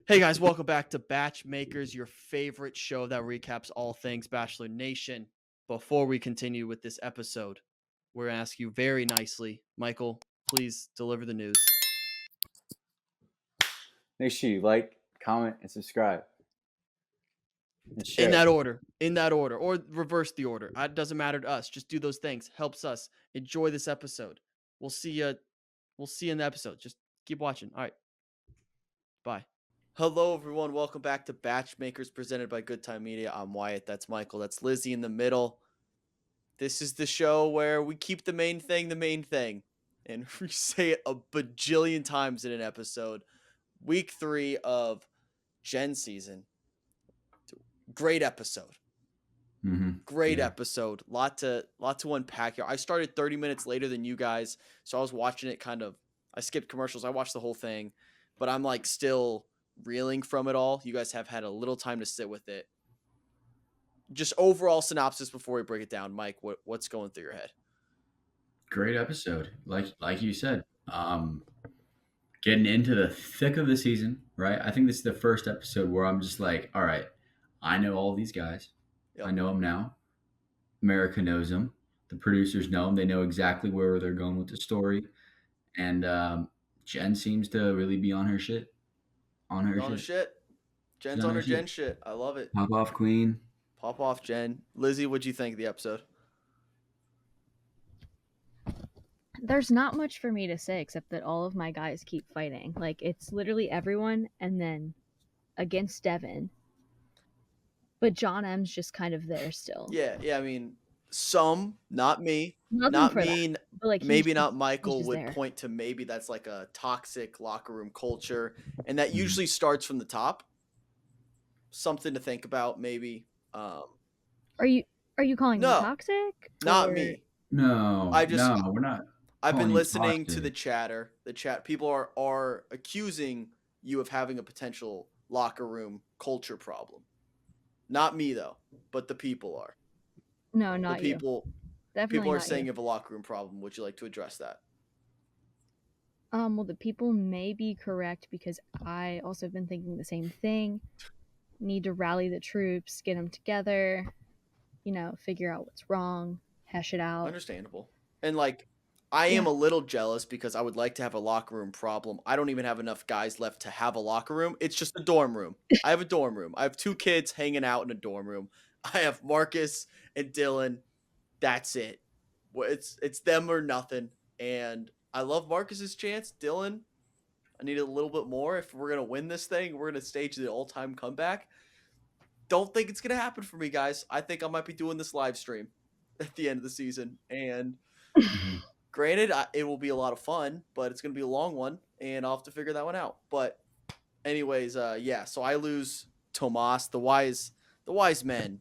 Hey guys, welcome back to BachMakers, your favorite show that recaps all things Bachelor Nation. Before we continue with this episode, we're going to ask you very nicely, Michael, please deliver the news. Make sure you like, comment, and subscribe. And share. In that order, or reverse the order. It doesn't matter to us. Just do those things. Helps us. Enjoy this episode. We'll see you in the episode. Just keep watching. All right. Bye. Hello, everyone. Welcome back to BachMakers presented by Good Time Media. I'm Wyatt. That's Michael. That's Lizzie in the middle. This is the show where we keep the main thing. And we say it a bajillion times in an episode. Week 3 of Jenn season. Great episode. Great episode. Lot to unpack here. I started 30 minutes later than you guys, so I was watching it I skipped commercials. I watched the whole thing, but I'm like still reeling from it all. You guys have had a little time to sit with it. Just overall synopsis before we break it down, Mike. What's going through your head? Great episode, like you said. Getting into the thick of the season, right? I think this is the first episode where I'm just like, all right, I know all these guys. Yep. I know them now. America knows them. The producers know them. They know exactly where they're going with the story. And Jenn seems to really be on her shit. Jenn's on her Jenn shit. I love it. Pop off, Queen. Pop off, Jenn. Lizzie, what'd you think of the episode? There's not much for me to say except that all of my guys keep fighting. Like, it's literally everyone and then against Devin. But John M's just kind of there still. Yeah. I mean, some, not me. Not me. Like, maybe not Michael would there. Point to maybe that's like a toxic locker room culture. And that usually starts from the top. Something to think about, maybe. Are you calling me toxic? Not me. No, we're not. I've been listening to the chatter. People are accusing you of having a potential locker room culture problem. Not me though, but the people are. No, not the people. You. Definitely people are saying you have a locker room problem. Would you like to address that? Well, the people may be correct because I also have been thinking the same thing. Need to rally the troops, get them together, figure out what's wrong, hash it out. Understandable. And I am a little jealous because I would like to have a locker room problem. I don't even have enough guys left to have a locker room. It's just a dorm room. I have a dorm room. I have 2 kids hanging out in a dorm room. I have Marcus and Dylan. That's it. It's them or nothing. And I love Marcus's chance. Dylan, I need a little bit more. If we're going to win this thing, we're going to stage the all-time comeback. Don't think it's going to happen for me, guys. I think I might be doing this live stream at the end of the season. And granted, it will be a lot of fun, but it's going to be a long one, and I'll have to figure that one out. But anyways, so I lose Tomas, the wise men.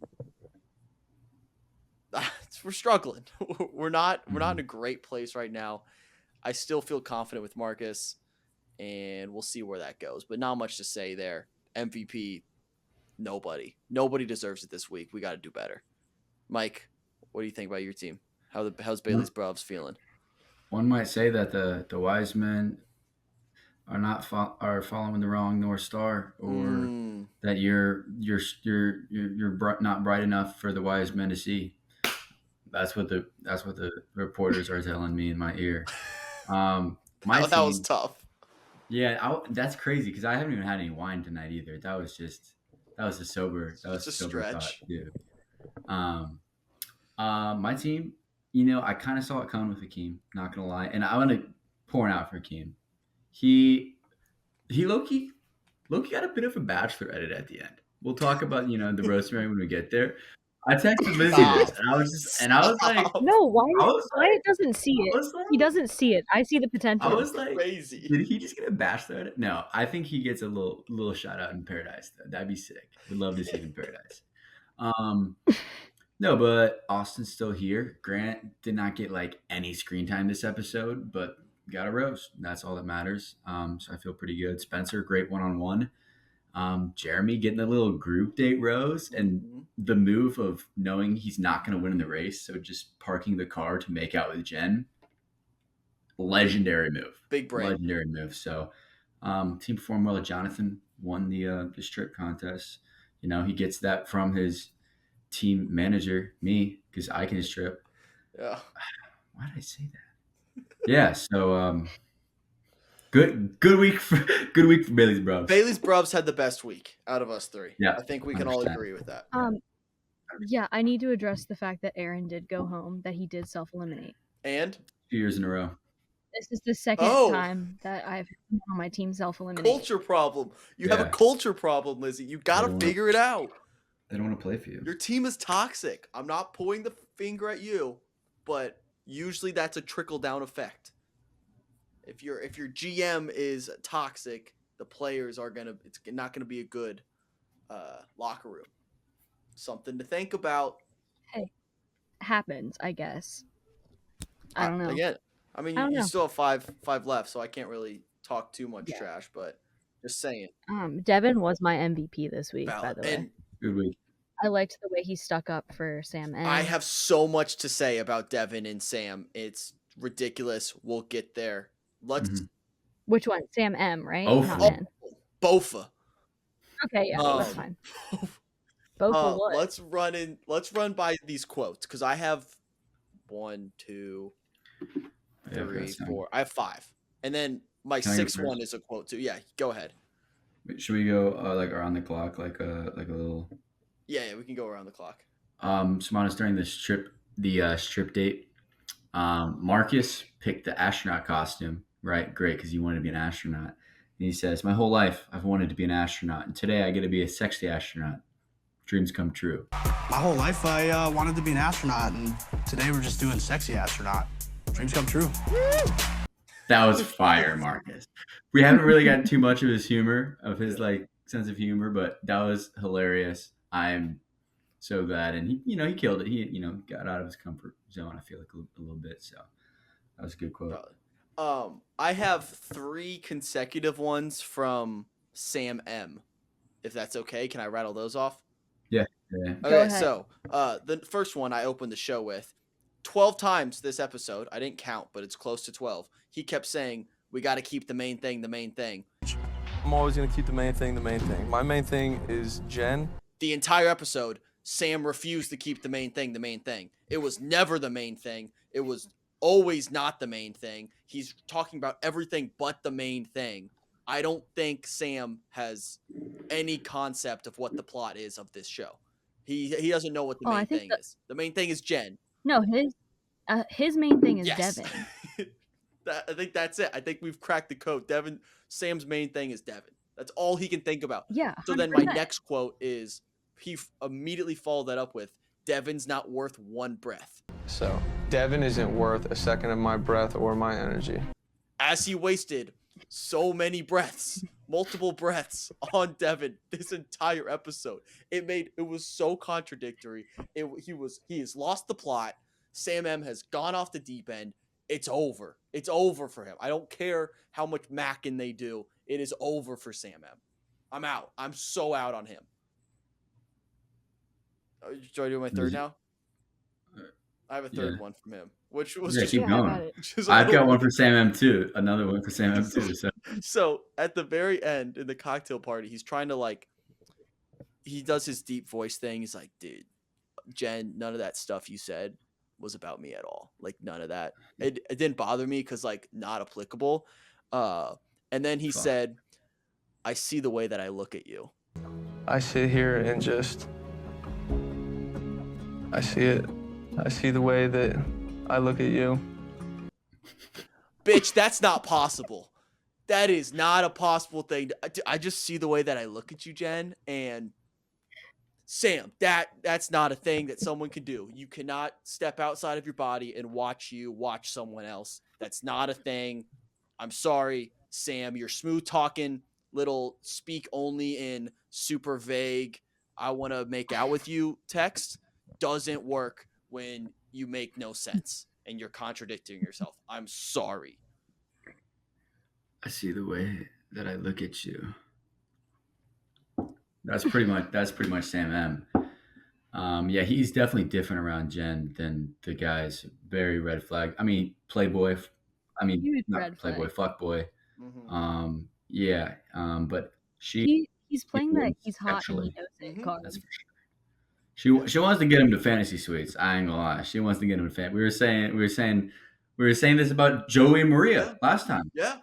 We're struggling. We're not in a great place right now. I still feel confident with Marcus, and we'll see where that goes. But not much to say there. MVP, nobody deserves it this week. We got to do better. Mike, what do you think about your team? How's Bailey's Bruvs feeling? One might say that the wise men are following the wrong North Star, or that you're not bright enough for the wise men to see. That's what the reporters are telling me in my ear. That was tough. Yeah, that's crazy because I haven't even had any wine tonight either. That was a sober. That was a stretch, dude. My team, I kind of saw it coming with Hakeem. Not gonna lie, and I want to pour out for Hakeem. He low-key got a bit of a bachelor edit at the end. We'll talk about the rosemary when we get there. I texted Lizzie this, and I was like, no, Wyatt doesn't see it. He doesn't see it. I see the potential. I was like, crazy. Did he just get a bachelor edit? No, I think he gets a little shout out in Paradise. That'd be sick. Would love to see him in Paradise. No, but Austin's still here. Grant did not get any screen time this episode, but got a rose. That's all that matters. So I feel pretty good. Spencer, great one-on-one. Jeremy getting a little group date rose, and the move of knowing he's not going to win in the race, so just parking the car to make out with Jenn. Legendary move. Big brain. Legendary move. So team performed well. Jonathan won the strip contest. You know, he gets that from his team manager, me, because I can strip. Yeah. Why did I say that? Yeah. So good week for Bailey's Bros. Bailey's Brubs had the best week out of us three. Yeah, I think we can all 100%. agree with that. Yeah, I need to address the fact that Aaron did go home, that he did self-eliminate. And 2 years in a row. This is the second Oh. time that I've had on my team self-eliminate. culture problem. You have a Yeah. culture problem, Lizzie. You got to Everyone- figure it out. They don't want to play for you. Your team is toxic. I'm not pointing the finger at you, but usually that's a trickle down effect. If your GM is toxic, the players are it's not gonna be a good locker room. Something to think about. Happens, I guess. I don't know. Again, I mean, I don't you know. still have five left, so I can't really talk too much Yeah. trash, but just saying. Devin was my MVP this week, by Valid. the way. And Good week. I liked the way he stuck up for Sam M. I have so much to say about Devin and Sam. It's ridiculous. We'll get there. Let's Mhm. Which one? Sam M, right? Oh, Not oh. N. Bofa. Okay, yeah, that's fine. Both for what? Let's run by these quotes because I have 1, 2, Yeah, 3, that's fine. 4. I have 5, and then my Can I go 6th one is a quote too. Yeah, go ahead. Should we go like around the clock, like a little? Yeah, we can go around the clock. Simonis during the strip date, Marcus picked the astronaut costume. Right, great, because he wanted to be an astronaut. And he says, "My whole life, I've wanted to be an astronaut, and today I get to be a sexy astronaut. Dreams come true." My whole life, I wanted to be an astronaut, and today we're just doing sexy astronaut. Dreams come true. That was fire, Marcus. We haven't really gotten too much of his humor, of his like sense of humor, but that was hilarious. I'm so glad, and he killed it. He got out of his comfort zone. I feel like a little bit. So that was a good quote. I have 3 consecutive ones from Sam M. If that's okay, can I rattle those off? Yeah. Okay, ahead. so the first one I opened the show with 12 times this episode. I didn't count, but it's close to 12. He kept saying, "We got to keep the main thing, the main thing." I'm always going to keep the main thing, the main thing. My main thing is Jenn. The entire episode, Sam refused to keep the main thing, the main thing. It was never the main thing. It was always not the main thing. He's talking about everything but the main thing. I don't think Sam has any concept of what the plot is of this show. He doesn't know what the Oh, I main think thing that- is. The main thing is Jenn. No, his main thing is Yes. Devin. I think that's it. I think we've cracked the code. Sam's main thing is Devin. That's all he can think about. Yeah. So then my 100%. next quote is immediately followed that up with, "Devin's not worth one breath." So, Devin isn't worth a second of my breath or my energy. As he wasted so many breaths, multiple breaths on Devin this entire episode. It was so contradictory. He has lost the plot. Sam M has gone off the deep end. It's over. It's over for him. I don't care how much macking they do. It is over for Sam M. I'm out. I'm so out on him. Should I do my third now? I have a third Yeah. one from him, which was Yeah, just keep Yeah, I going. got it. just a I've little got one for Sam M too. Another one for Sam M too. So So at the very end in the cocktail party, he's trying to he does his deep voice thing. He's like, "Dude, Jenn, none of that stuff you said was about me at all. Like none of that. It didn't bother me because not applicable." And then he Fuck. said, "I see the way that I look at you." I sit here and I see it. I see the way that I look at you. Bitch, that's not possible. That is not a possible thing. I just see the way that I look at you, Jenn, and Sam, that's not a thing that someone can do. You cannot step outside of your body and watch someone else. That's not a thing. I'm sorry, Sam. Your smooth talking little speak only in super vague, "I want to make out with you" text doesn't work when you make no sense and you're contradicting yourself. I'm sorry. I see the way that I look at you. That's pretty much Sam M. Yeah, he's definitely different around Jenn than the guys. Very red flag. I mean, playboy. I mean, Huge not red playboy, flag. fuckboy. Mhm. Yeah. But He's playing that he's hot and he sexually. knows it Mhm. card. That's for sure. She wants to get him to fantasy suites. I ain't gonna lie. She wants to get him to we were saying this about Joey and Maria last time. Yeah.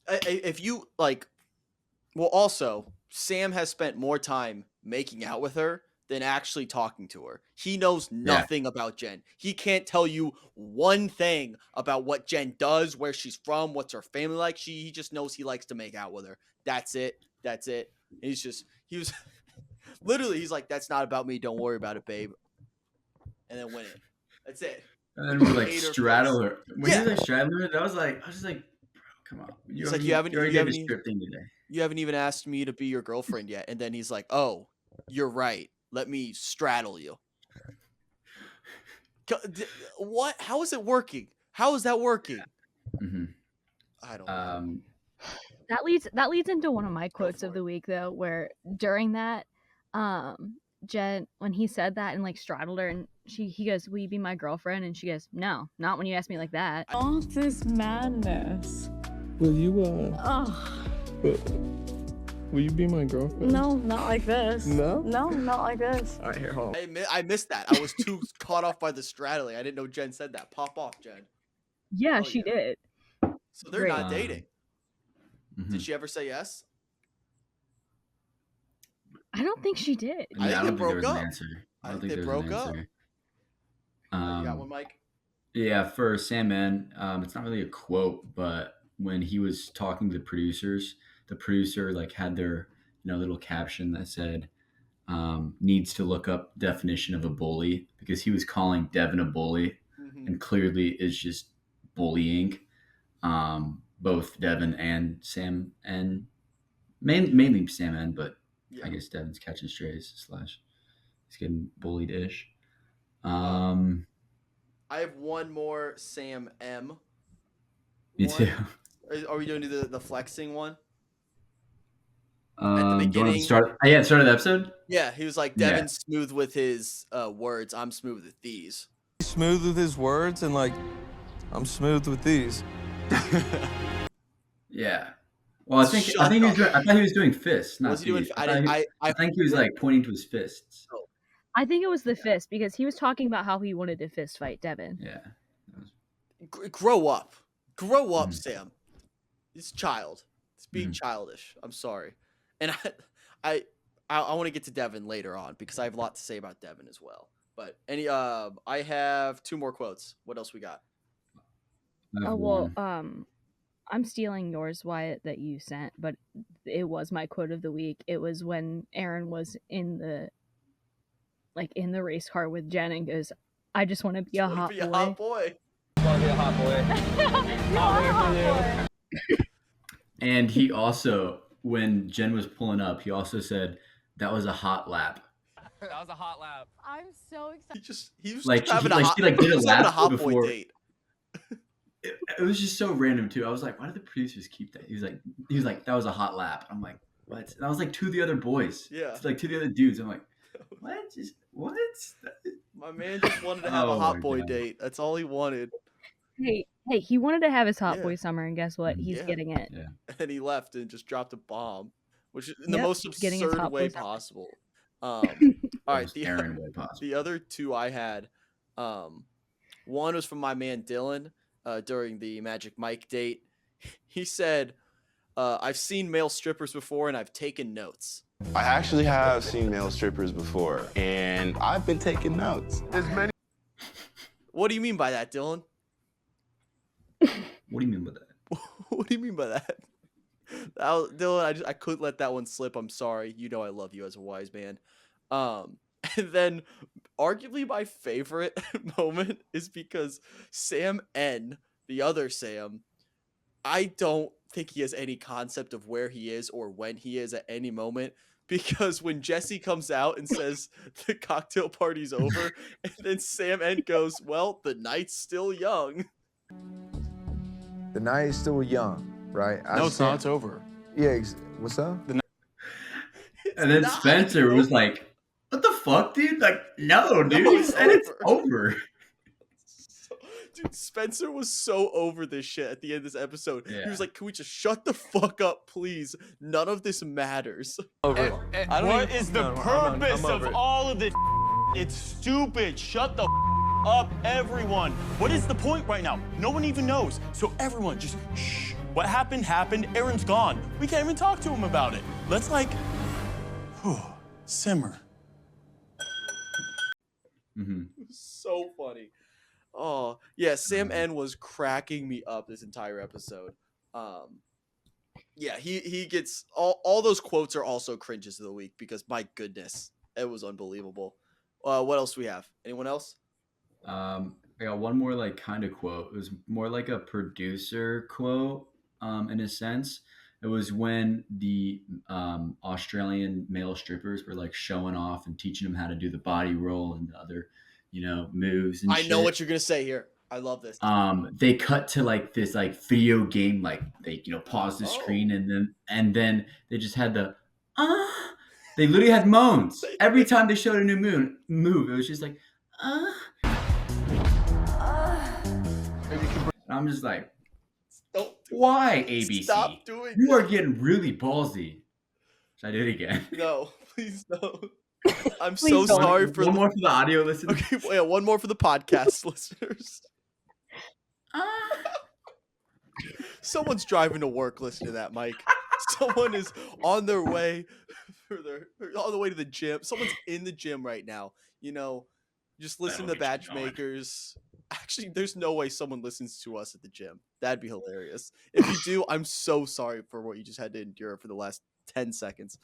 If you like, well, also Sam has spent more time making out with her than actually talking to her. He knows nothing about Jenn. He can't tell you one thing about what Jenn does, where she's from, what's her family like. He just knows he likes to make out with her. That's it. And he was literally, he's like, that's not about me. Don't worry about it, babe. And then win it. That's it. And then we like Hate her straddle face. her. When you like straddle her, I was just like, bro, come on. He's like, you haven't did a even- strip thing today. You haven't even asked me to be your girlfriend yet. And then he's like, oh, you're right. Let me straddle you. What? How is it working? How is that working? Mm-hmm. I don't know. That leads into one of my quotes for of the week though, where during that, Jen, when he said that and like straddled her, and he goes, "Will you be my girlfriend?" And she goes, "No, not when you ask me like that." All this madness. Will you Oh, will you be my girlfriend? no, not like this. No? No, not like this. All right, here, hold on. I missed that. I was too caught off by the straddling. I didn't know Jen said that. Pop off, Jen. Yeah, Oh, she yeah. did. So they're Great. not dating. Mhm. Did she ever say yes? I don't think she did. I think I they don't think there broke was up. an answer. I I don't think think they there was an broke up. answer. You got one, Mike? Yeah, for Sam N, it's not really a quote, but when he was talking to the producers, the producer like had their little caption that said needs to look up definition of a bully, because he was calling Devin a bully Mhm. and clearly is just bullying both Devin and Sam N. Mainly Sam N, but Yeah. I guess Devin's catching strays / he's getting bullied ish. I have one more Sam M. Me one. too. Are we doing the flexing one? Do you want beginning- to start? Oh, yeah, start of the episode. Yeah, he was like, Yeah. Devin's smooth with his words. I'm smooth with these. He's smooth with his words, and like, I'm smooth with these. Yeah. Well, I Shut thought he was doing fists. Not Was he doing? these. I think he was like pointing to his fists. I think it was the fist because he was talking about how he wanted to fist fight Devin. Yeah. Grow up, Mhm. Sam. It's child. It's being Mhm. childish. I'm sorry, and I want to get to Devin later on because I have a lot to say about Devin as well. But I have two more quotes. What else we got? I have Oh well, one. I'm stealing yours, Wyatt, that you sent, but it was my quote of the week. It was when Aaron was in the race car with Jen and goes, "I just want to be a hot Be a boy." hot boy. And he also, when Jen was pulling up, he also said that was a hot lap. That was a hot lap. I'm so excited. He was Like, having he- a like, hot, she, like, did he a was having a lap hot boy before- date. It was just so random too. I was like, why did the producers keep that? He was like, that was a hot lap. I'm like, what? And I was like, to the other boys. Yeah. It's like to the other dudes. I'm like, what? What? My man just wanted to have a Oh hot my boy God. date. That's all he wanted. Hey, he wanted to have his hot Yeah. boy summer, and guess what? He's Yeah. getting it. And he left and just dropped a bomb, which is in the Yep, most getting his absurd hot way boy summer. possible. All right, Most Aaron way possible. the other two I had, one was from my man Dylan during the Magic Mike date. He said, "I've seen male strippers before, and I've taken notes." I actually have seen male strippers before, and I've been taking notes. What do you mean by that, Dylan? What do you mean by that? What do you mean by that? Dylan, I couldn't let that one slip. I'm sorry. You know I love you as a wise man. And then arguably my favorite moment is because Sam N, the other Sam, I don't think he has any concept of where he is or when he is at any moment, because when Jesse comes out and says the cocktail party's over, and then Sam N goes, "Well, the night's still young." The night is still young, right? No, it's not. It's over. Yeah, what's up? And then not Spencer was over. like, what the fuck, dude? Like, no, dude. No, He it's said it's over. over. Dude, Spencer was so over this shit at the end of this episode. He Yeah. was like, "Can we just shut the fuck up, please? None of this matters." What is the purpose of all of this? It's stupid. Shut the up, everyone. What is the point right now? No one even knows. So everyone just shh. What happened happened. Aaron's gone. We can't even talk to him about it. Let's like simmer. So funny. Oh, yeah, Sam N was cracking me up this entire episode. Yeah, he gets all those quotes are also cringes of the week because my goodness, it was unbelievable. What else do we have? Anyone else? I got one more like kind of quote. It was more like a producer quote, in a sense. It was when the Australian male strippers were like showing off and teaching them how to do the body roll and the other, moves and I shit. know what you're gonna say here. I love this. They cut to like this like video game, like they pause the screen and then they just had the they literally had moans every time they showed a new move. It was just like and I'm just like, why ABC? Stop doing You this. are getting really ballsy. Should I do it again? No, please no. I'm so sorry for one more for the audio listeners. Okay, yeah, one more for the podcast listeners. Someone's driving to work listening to that, Mike. Someone is on their way on the way to the gym. Someone's in the gym right now. Just listen to BachMakers. Actually, there's no way someone listens to us at the gym. That'd be hilarious. If you do, I'm so sorry for what you just had to endure for the last 10 seconds.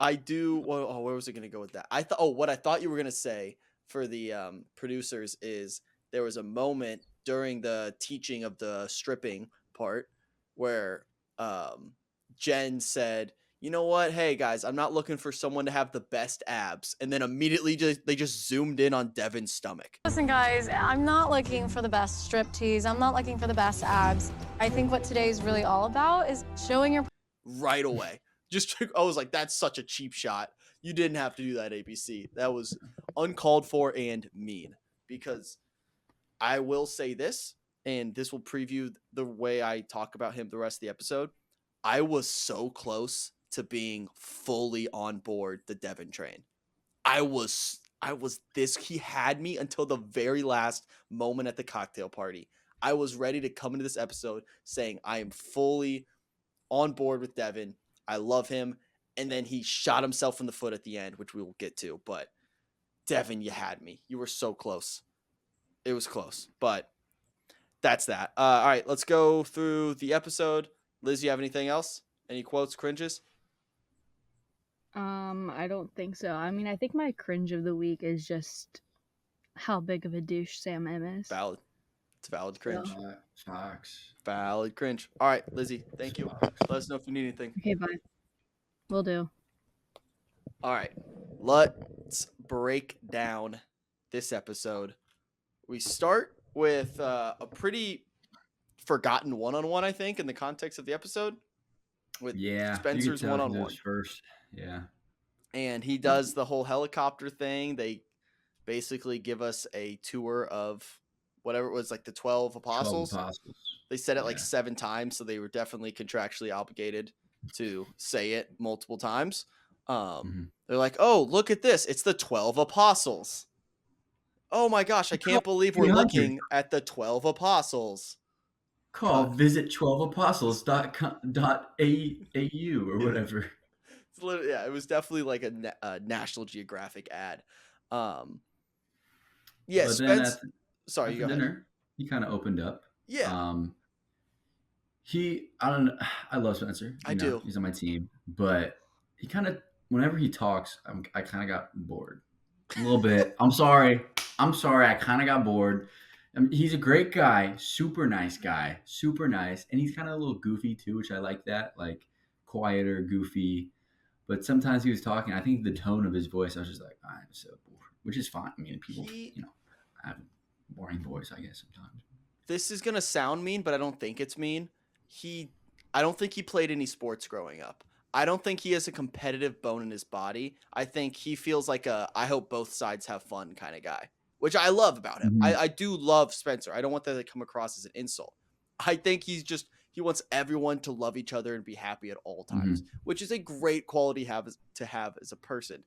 I do. Well, where was I going to go with that? What I thought you were going to say for the producers is there was a moment during the teaching of the stripping part where Jenn said, "You know what? Hey guys, I'm not looking for someone to have the best abs." And then immediately they just zoomed in on Devin's stomach. Listen, guys, I'm not looking for the best striptease. I'm not looking for the best abs. I think what today's really all about is showing your Right away. I was like, that's such a cheap shot. You didn't have to do that, ABC. That was uncalled for and mean. Because I will say this, and this will preview the way I talk about him the rest of the episode. I was so close to being fully on board the Devin train. He had me until the very last moment at the cocktail party. I was ready to come into this episode saying I am fully on board with Devin. I love him. And then he shot himself in the foot at the end, which we will get to. But Devin, you had me. You were so close. It was close. But that's that. All right, let's go through the episode. Liz, you have anything else? Any quotes, cringes? I don't think so. I mean, I think my cringe of the week is just how big of a douche Sam M is. Valid. It's valid cringe. Facts. Valid cringe. All right, Lizzie, thank you. Let us know if you need anything. Okay, bye. Will do. All right, let's break down this episode. We start with a pretty forgotten one-on-one, I think, in the context of the episode. With Spencer's one-on-one first. Yeah. And he does the whole helicopter thing. They basically give us a tour of whatever it was, like the 12 apostles. 12 apostles. They said it like 7 times, so they were definitely contractually obligated to say it multiple times. They're like, "Oh, look at this. It's the 12 apostles. Oh my gosh, I can't believe we're looking at the 12 apostles." Call visit12apostles.com.au or whatever. It's literally, yeah, it was definitely like a National Geographic ad. Yeah, Spence. Sorry, you go ahead. He kind of opened up. Yeah. I love Spencer. I do. He's on my team, but he kind of, whenever he talks, I kind of got bored a little bit. I'm sorry. I kind of got bored. He's a great guy, super nice guy, super nice. And he's kind of a little goofy too, which I like that, like quieter, goofy. But sometimes he was talking, I think the tone of his voice, I was just like, I'm so bored, which is fine. I mean, people, have a boring voice, I guess, sometimes. This is going to sound mean, but I don't think it's mean. I don't think he played any sports growing up. I don't think he has a competitive bone in his body. I think he feels like I hope both sides have fun kind of guy. which I love about him. Mhm. I do love Spencer. I don't want that to come across as an insult. I think he wants everyone to love each other and be happy at all times, which is a great quality to have as a person.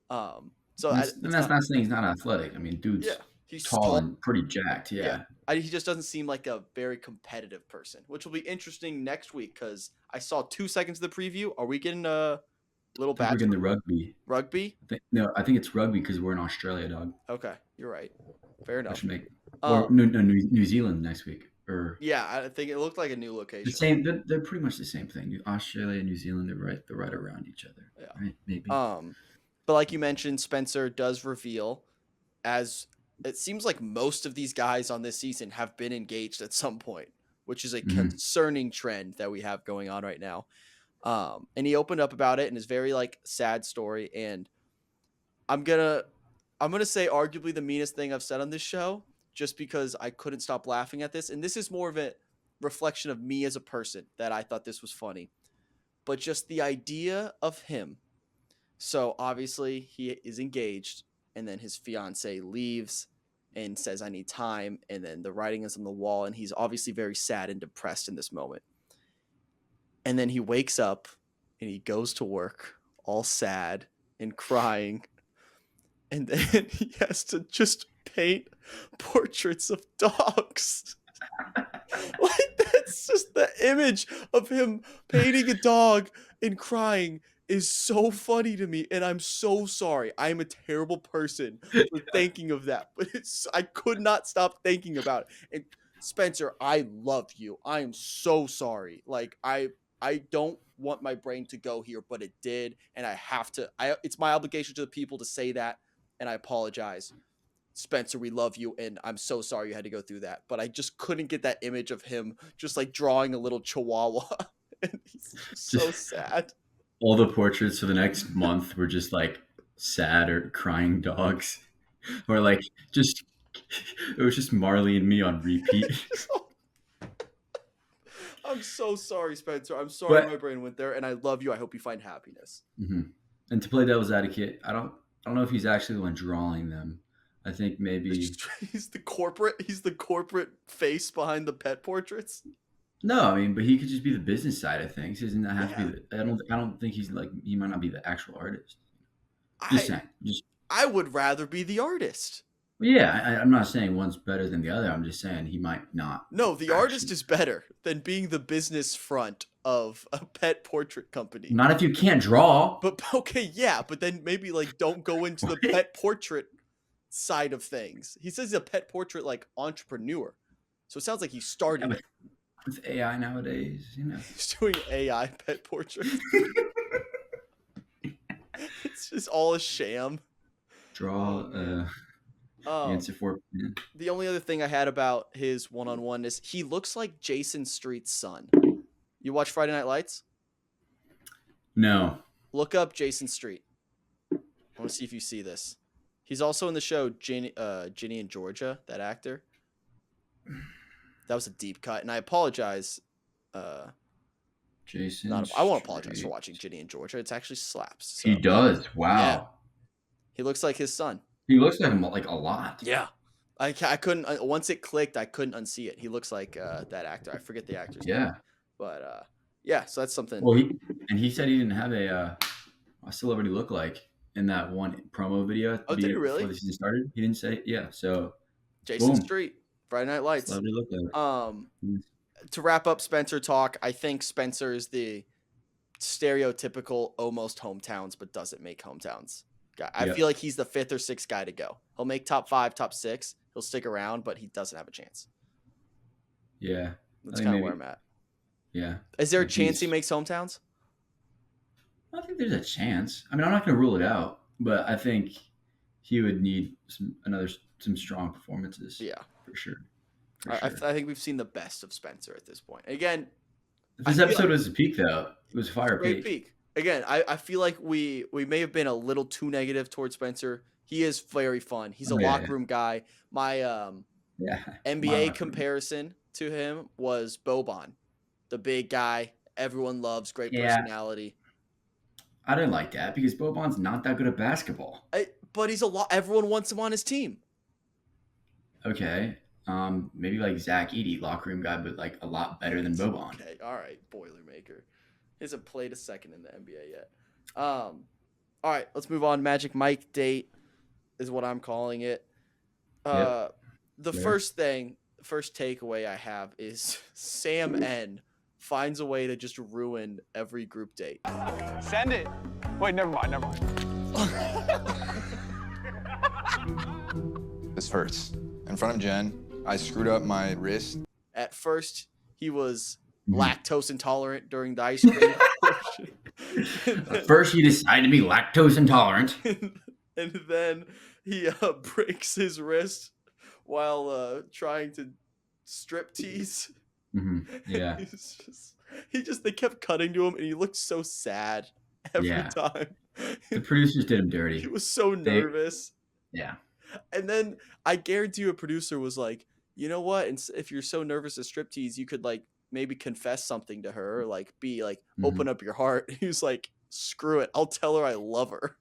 So And that's not saying he's not athletic. I mean, dude's he's tall and pretty jacked. Yeah. He just doesn't seem like a very competitive person, which will be interesting next week because I saw 2 seconds of the preview. Are we getting a little I think we're getting the rugby? rugby. I think it's rugby because we're in Australia, dog. Okay, you're right. Fair enough. New Zealand next week. I think it looked like a new location. The same. They're pretty much the same thing. Australia and New Zealand, they're right around each other. Yeah. Right? Maybe. But like you mentioned, Spencer does reveal, as it seems like most of these guys on this season have been engaged at some point, which is a concerning trend that we have going on right now. And he opened up about it in his very like sad story. And I'm gonna say arguably the meanest thing I've said on this show, just because I couldn't stop laughing at this. And this is more of a reflection of me as a person that I thought this was funny, but just the idea of him. So obviously he is engaged, and then his fiance leaves and says, I need time. And then the writing is on the wall, and he's obviously very sad and depressed in this moment. And then he wakes up and he goes to work all sad and crying. And then he has to just paint portraits of dogs. Like, that's just the image of him painting a dog and crying is so funny to me, and I'm so sorry. I'm a terrible person for thinking of that, but I could not stop thinking about it. And Spencer, I love you. I am so sorry. Like, I don't want my brain to go here, but it did, and I have to. It's my obligation to the people to say that, and I apologize. Spencer, we love you, and I'm so sorry you had to go through that, but I just couldn't get that image of him just like drawing a little chihuahua, and he's so sad. All the portraits for the next month were just like sad or crying dogs, or like it was just Marley and me on repeat. I'm so sorry, Spencer. I'm sorry my brain went there, and I love you. I hope you find happiness. And to play devil's advocate, I don't know if he's actually the one drawing them. I think maybe he's the corporate face behind the pet portraits. No, I mean, but he could just be the business side of things. He doesn't have to be. I don't think he's like. He might not be the actual artist. I would rather be the artist. Yeah, I'm not saying one's better than the other. I'm just saying he might not. No, the artist is better than being the business front of a pet portrait company. Not if you can't draw. But okay, yeah, but then maybe like don't go into the pet portrait side of things. He says he's a pet portrait like entrepreneur, so it sounds like he started. Yeah, with AI nowadays, he's doing AI pet portraits. It's just all a sham. Answer for the only other thing I had about his one-on-one is he looks like Jason Street's son. You watch Friday Night Lights? No. Look up Jason Street. I want to see if you see this. He's also in the show Ginny and Georgia, that actor. That was a deep cut, and I apologize. Jason. I won't apologize for watching Ginny and Georgia. It's actually slaps. So. He does. Wow. Yeah. He looks like his son. He looks like him like a lot. Yeah. I couldn't once it clicked. I couldn't unsee it. He looks like that actor. I forget the actor's name. But so that's something. Well, he said he didn't have a celebrity look like in that one promo video. Oh, did he really? Before the season started, he didn't say. Yeah. So. Jason Street. Friday Night Lights. To wrap up Spencer talk, I think Spencer is the stereotypical almost hometowns, but doesn't make hometowns guy. I feel like he's the 5th or 6th guy to go. He'll make top 5, top 6. He'll stick around, but he doesn't have a chance. Yeah. That's kind of where I'm at. Yeah. Is there a chance he makes hometowns? I think there's a chance. I mean, I'm not going to rule it out, but I think he would need some strong performances. Yeah. For sure. I think we've seen the best of Spencer at this point. Again, this episode was a peak, though. It was a fire peak. Again, I feel like we may have been a little too negative towards Spencer. He is very fun. He's a locker room guy. My NBA comparison to him was Boban, the big guy everyone loves, great personality. I didn't like that because Boban's not that good at basketball. But he's everyone wants him on his team. Okay. Maybe like Zach Edey, locker room guy, but like a lot better than Boban. Okay, all right, Boilermaker. He hasn't played a second in the NBA yet. All right, let's move on. Magic Mike date is what I'm calling it. The Fair. first takeaway I have is Sam N finds a way to just ruin every group date. Send it. Wait, never mind. This hurts. In front of Jen, I screwed up my wrist. At first, he was Mhm. lactose intolerant during the ice cream portion. At first, you decide to be lactose intolerant. And then he breaks his wrist while trying to strip tease. Yeah. They kept cutting to him, and he looked so sad every Yeah. time. The producers did him dirty. He was so nervous. Yeah. And then I guarantee you a producer was like, you know what? And if you're so nervous to striptease, you could like maybe confess something to her, or like be like, open up your heart. He was like, screw it. I'll tell her I love her.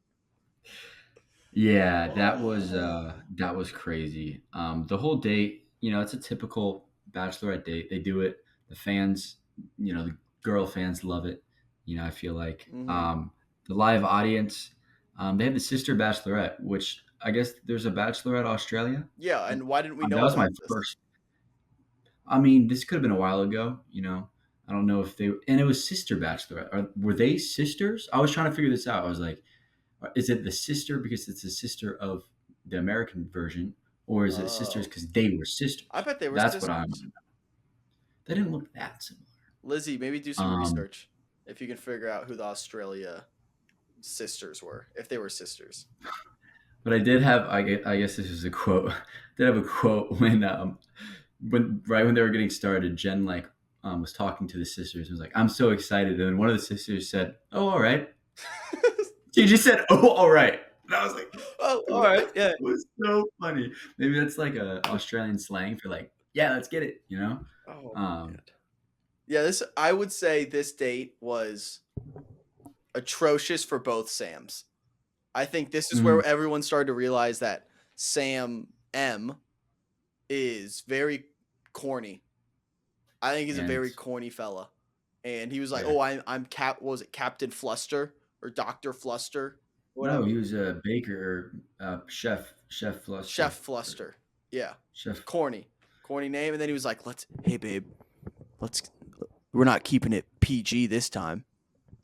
Yeah, that was crazy. The whole date, it's a typical Bachelorette date. They do it. The fans, the girl fans love it. I feel like the live audience, they have the sister Bachelorette, which I guess there's a Bachelorette Australia. Yeah, and why didn't we know That was my about this? first. I mean, this could have been a while ago. I don't know if and it was sister Bachelorette. Were they sisters? I was trying to figure this out. I was like, is it the sister because it's the sister of the American version, or is it sisters because they were sisters? I bet they were That's sisters. what I'm. They didn't look that similar. Lizzie, maybe do some research if you can figure out who the Australia sisters were, if they were sisters. But I did have, I guess this is a quote. I did have a quote when right when they were getting started, Jen was talking to the sisters and was like, "I'm so excited," and then one of the sisters said, "Oh, all right." She just said, "Oh, all right," and I was like, "Oh, all right, yeah." It was so funny. Maybe that's like a Australian slang for like, "Yeah, let's get it," Oh, man. Yeah, I would say this date was atrocious for both Sams. I think this is where everyone started to realize that Sam M is very corny. I think he's a very corny fella. And he was like, "Oh, I'm Captain Fluster or Dr. Fluster?" No, he was a baker or chef Fluster. Chef Fluster. Yeah. Chef. Corny name. And then he was like, "Hey babe, we're not keeping it PG this time."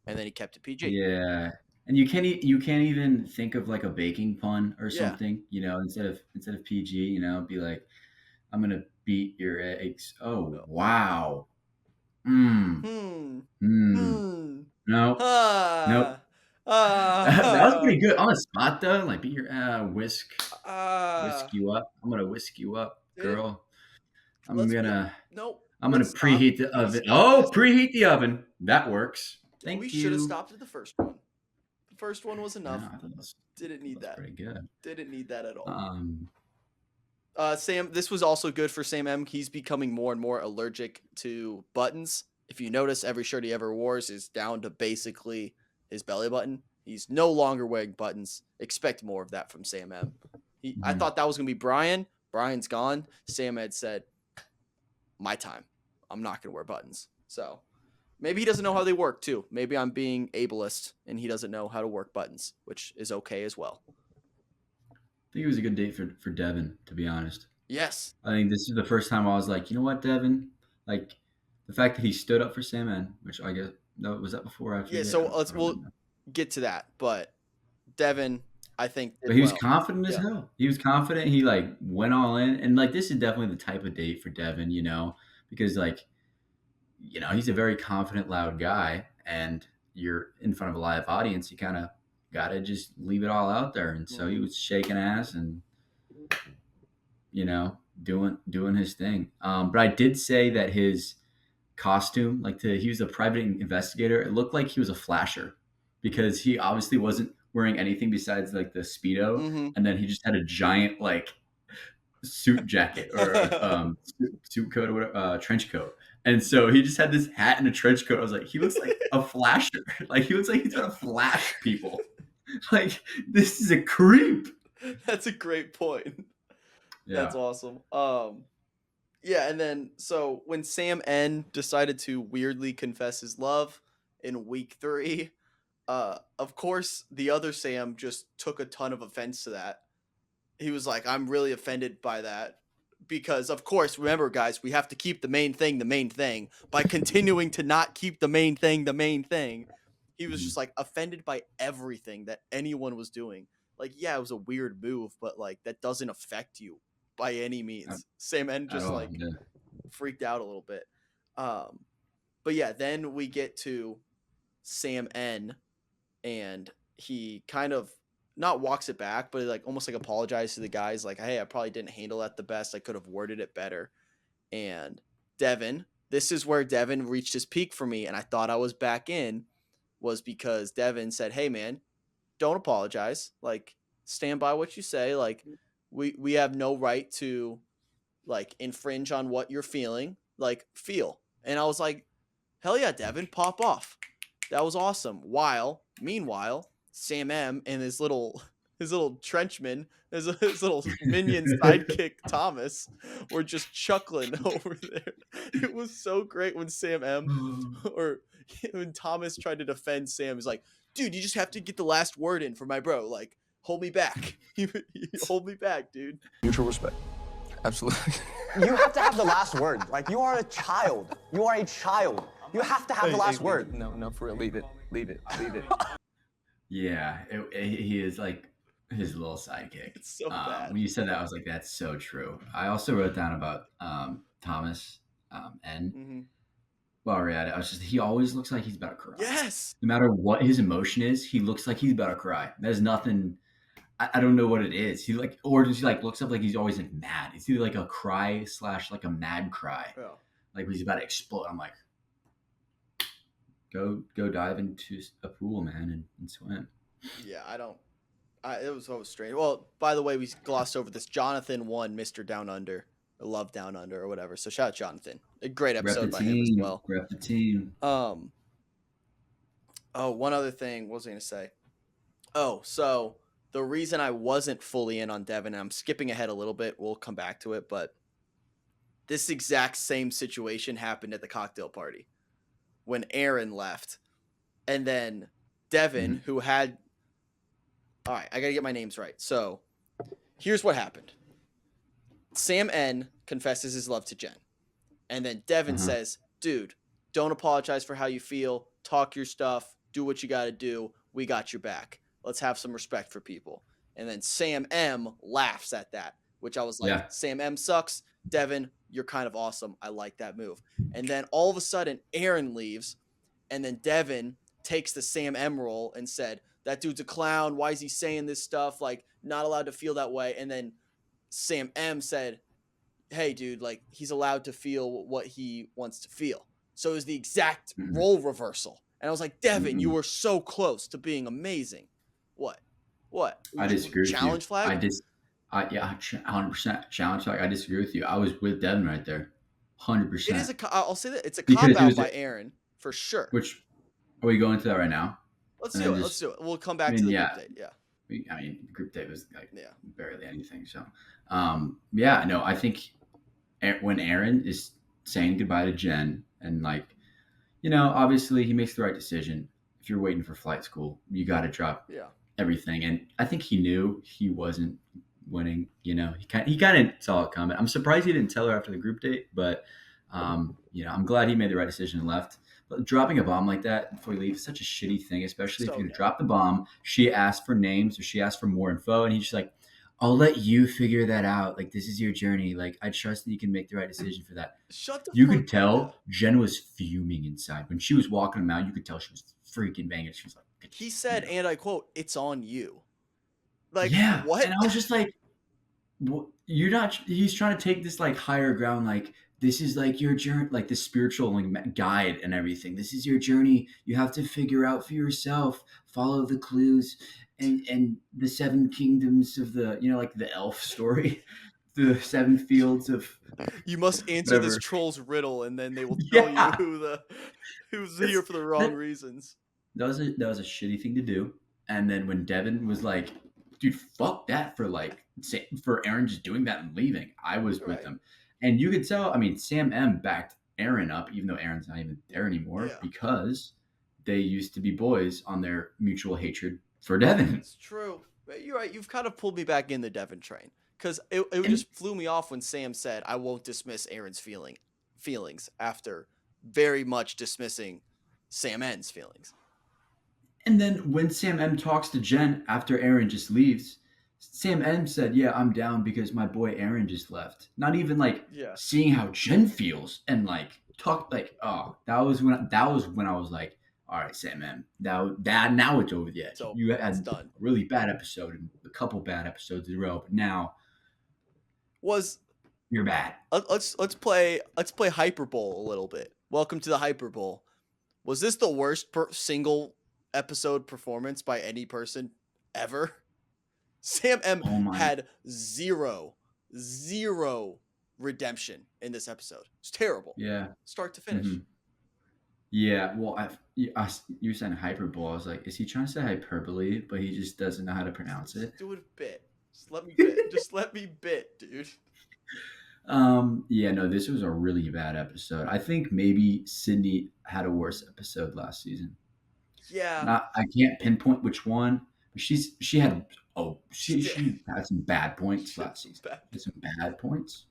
And then he kept it PG. Yeah. And you can't even think of like a baking pun or something, instead of PG, be like, "I'm gonna beat your eggs." Oh wow. No. Nope. That was pretty good on the spot though. Like, beat your whisk you up. I'm gonna whisk you up, girl. I'm gonna preheat the oven. Preheat the oven. That works. Thank you. We should have stopped at the first one. The first one was enough. Didn't need that. Pretty good. Didn't need that at all. Sam, this was also good for Sam M. He's becoming more and more allergic to buttons. If you notice, every shirt he ever wore is down to basically his belly button. He's no longer wearing buttons. Expect more of that from Sam M. I thought that was going to be Brian. Brian's gone. Sam had said, "My time. I'm not going to wear buttons." So maybe he doesn't know how they work too. Maybe I'm being ableist and he doesn't know how to work buttons, which is okay as well. I think it was a good date for Devin, to be honest. Yes. I think this is the first time I was like, you know what, Devin? Like, the fact that he stood up for Sam N, which I guess, was that before or after? Yeah, so we'll get to that. But Devin, I think. But he was confident as hell. He was confident. He went all in. And this is definitely the type of date for Devin, because he's a very confident, loud guy. And you're in front of a live audience. You kind of gotta just leave it all out there. And so he was shaking ass and doing his thing. But I did say that his costume, he was a private investigator, it looked like he was a flasher because he obviously wasn't wearing anything besides the Speedo, and then he just had a giant suit jacket or suit coat or whatever, trench coat. And so he just had this hat and a trench coat. I was like, he looks like a flasher. He looks like he's gonna flash people. This is a creep. That's a great point. That's awesome. Yeah, and then so when Sam N decided to weirdly confess his love in week 3, of course the other Sam just took a ton of offense to that. He was like, I'm really offended by that. Because of course, remember guys, we have to keep the main thing by continuing to not keep the main thing. He was just like offended by everything that anyone was doing. Like, yeah, it was a weird move, but like that doesn't affect you by any means. Sam N just like freaked out a little bit. But yeah, then we get to Sam N, and he kind of not walks it back, but like almost like apologizes to the guys, like, hey, I probably didn't handle that the best. I could have worded it better. And Devin, this is where Devin reached his peak for me, and I thought I was back in, was because Devin said, hey man, don't apologize. Like, stand by what you say. Like, we have no right to like infringe on what you're feeling. Like, feel. And I was like, hell yeah, Devin, pop off. That was awesome. Meanwhile, Sam M and his little trenchman, his little minion sidekick Thomas, were just chuckling over there. It was so great when Sam M or when Thomas tried to defend Sam. He's like, dude, you just have to get the last word in for my bro. Like, hold me back. You hold me back, dude. Mutual respect. Absolutely. You have to have the last word. Like, you are a child. You are a child. You have to have the last word. No, for real. Leave it. Yeah, he is like his little sidekick. It's so bad. When you said that, I was like, that's so true. I also wrote down about Thomas N. Mm-hmm. While we're at it, he always looks like he's about to cry. Yes. No matter what his emotion is, he looks like he's about to cry. There's nothing. I don't know what it is. He like, or does he like looks up like he's always like mad? It's either like a cry / like a mad cry. Yeah. Like when he's about to explode. I'm like, go dive into a pool, man, and swim. Yeah, it was so strange. Well, by the way, we glossed over this. Jonathan won Mr. Down Under. I love Down Under or whatever. So shout out Jonathan. A great episode by him as well. Rep the team. Oh, one other thing. What was I going to say? Oh, so the reason I wasn't fully in on Devin, and I'm skipping ahead a little bit, we'll come back to it, but this exact same situation happened at the cocktail party when Aaron left. And then Devin, who had... All right, I got to get my names right. So here's what happened. Sam N confesses his love to Jenn. And then Devin says, dude, don't apologize for how you feel. Talk your stuff. Do what you got to do. We got your back. Let's have some respect for people. And then Sam M laughs at that, which I was like, yeah. Sam M sucks. Devin, you're kind of awesome. I like that move. And then all of a sudden, Aaron leaves. And then Devin takes the Sam M role and said, that dude's a clown. Why is he saying this stuff? Like, not allowed to feel that way. And then Sam M said, hey, dude, like, he's allowed to feel what he wants to feel. So it was the exact role reversal. And I was like, Devin, you were so close to being amazing. What? I disagree with you. Challenge flag? Yeah, 100% challenge flag. I disagree with you. I was with Devin right there. 100%. It is I'll say that. It's a cop-out by Aaron, for sure. Which, are we going to that right now? Let's do it. We'll come back to the group date. Yeah. I mean, group date was like barely anything. So, I think when Aaron is saying goodbye to Jenn and like, obviously he makes the right decision. If you're waiting for flight school, you got to drop everything. And I think he knew he wasn't winning. He kind of saw it coming. I'm surprised he didn't tell her after the group date, but I'm glad he made the right decision and left. But dropping a bomb like that before you leave is such a shitty thing, especially if you drop the bomb. She asked for names or she asked for more info, and he's just like, I'll let you figure that out. Like, this is your journey. Like, I trust that you can make the right decision for that. You could tell Jenn was fuming inside. When she was walking him out, you could tell she was freaking banging. She was like, he said, and I quote, it's on you. Like, yeah. what? And I was just like, you're not, he's trying to take this like higher ground, like, this is like your journey, like the spiritual like guide and everything. This is your journey. You have to figure out for yourself, follow the clues and the 7 kingdoms of the, like the elf story, the 7 fields of. You must answer this troll's riddle, and then they will tell you who's here for the wrong reasons. That was a shitty thing to do. And then when Devin was like dude, fuck that for Aaron just doing that and leaving. I was with him. And you could tell, I mean, Sam M backed Aaron up, even though Aaron's not even there anymore, because they used to be boys on their mutual hatred for Devin. It's true. You're right. You've kind of pulled me back in the Devin train. Because it just flew me off when Sam said, I won't dismiss Aaron's feelings after very much dismissing Sam N's feelings. And then when Sam M talks to Jenn after Aaron just leaves, Sam M said, yeah, I'm down because my boy Aaron just left. Not even like seeing how Jenn feels and like talk like, oh, that was when I was like, all right, Sam M, now it's over the edge. So you had done. A really bad episode and a couple bad episodes in a row, but now you're bad. Let's play Hyperbole a little bit. Welcome to the Hyperbole. Was this the worst single episode performance by any person ever? Sam M had zero redemption in this episode. It's terrible. Yeah. Start to finish. Mm-hmm. Yeah. Well, you were saying hyperbole. I was like, is he trying to say hyperbole, but he just doesn't know how to pronounce it? Just do it a bit. Just let me bit. Just let me bit, dude. Yeah, no, this was a really bad episode. I think maybe Sydney had a worse episode last season. Yeah. I can't pinpoint which one. She had some bad points last season. Some bad points.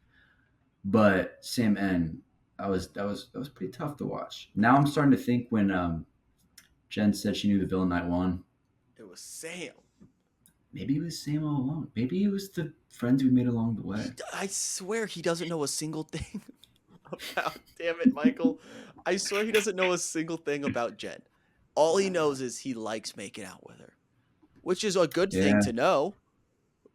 But Sam N, that was pretty tough to watch. Now I'm starting to think when Jenn said she knew the villain night one. It was Sam. Maybe it was Sam all along. Maybe it was the friends we made along the way. I swear he doesn't know a single thing about. Damn it, Michael! I swear he doesn't know a single thing about Jenn. All he knows is he likes making out with her, which is a good thing to know.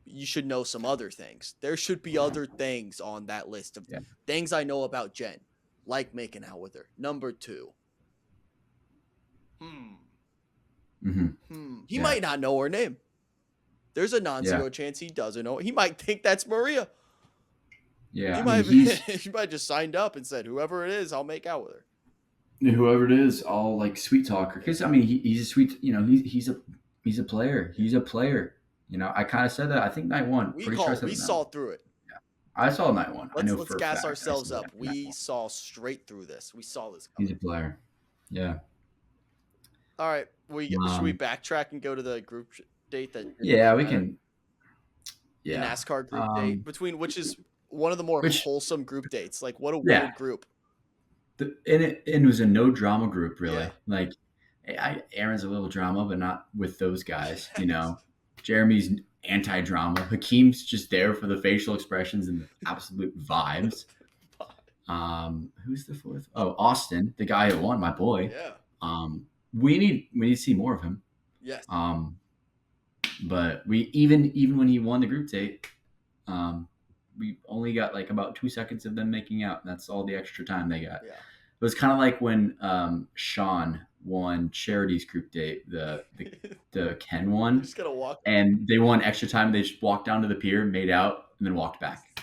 You should know some other things. There should be other things on that list of things I know about Jenn, like making out with her. Number 2. He might not know her name. There's a non-zero chance he doesn't know. He might think that's Maria. Yeah, he might just signed up and said, whoever it is, I'll make out with her. Whoever it is, I'll like sweet talk her. Because I mean, he's a sweet. You know, he's a player. He's a player. You know, I kind of said that. I think night one. We saw through it. Yeah, I saw night one. Let's gas ourselves up. We saw straight through this. We saw this coming. He's a player. Yeah. All right. Should we backtrack and go to the group date that? Yeah, we can. Yeah. The NASCAR group date which is one of the more wholesome group dates. Like, what a weird group. And it was a no drama group, really. Yeah. Like, Aaron's a little drama, but not with those guys. You know, Jeremy's anti-drama. Hakeem's just there for the facial expressions and the absolute vibes. Who's the fourth? Oh, Austin, the guy who won, my boy. Yeah. We need to see more of him. Yes. But we even when he won the group date, we only got like about 2 seconds of them making out. And that's all the extra time they got. Yeah. It was kind of like when Sean won Charity's group date, the Ken one. Just gotta walk. And they won extra time. They just walked down to the pier, made out, and then walked back.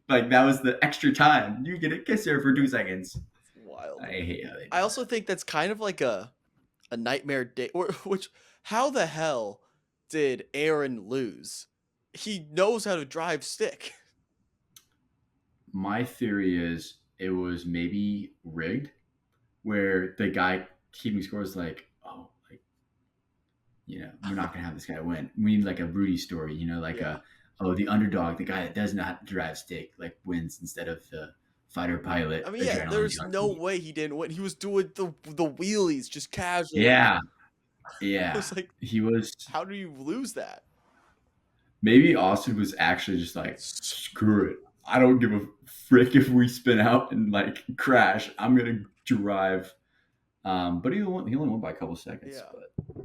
Like, that was the extra time. You get a kiss her for 2 seconds. It's wild. I hate how they do I also think that's kind of like a nightmare date. Which, how the hell did Aaron lose? He knows how to drive stick. My theory is it was maybe rigged, where the guy keeping score is like, oh, like, you know, we're not gonna have this guy win. We need like a Rudy story, you know, like the underdog, the guy that does not drive stick, like, wins instead of the fighter pilot. I mean, there's no way he didn't win. He was doing the wheelies just casually. Yeah. It was like, he was. How do you lose that? Maybe Austin was actually just like, screw it. I don't give a frick if we spin out and like crash. I'm gonna drive. But he only won by a couple seconds. Yeah.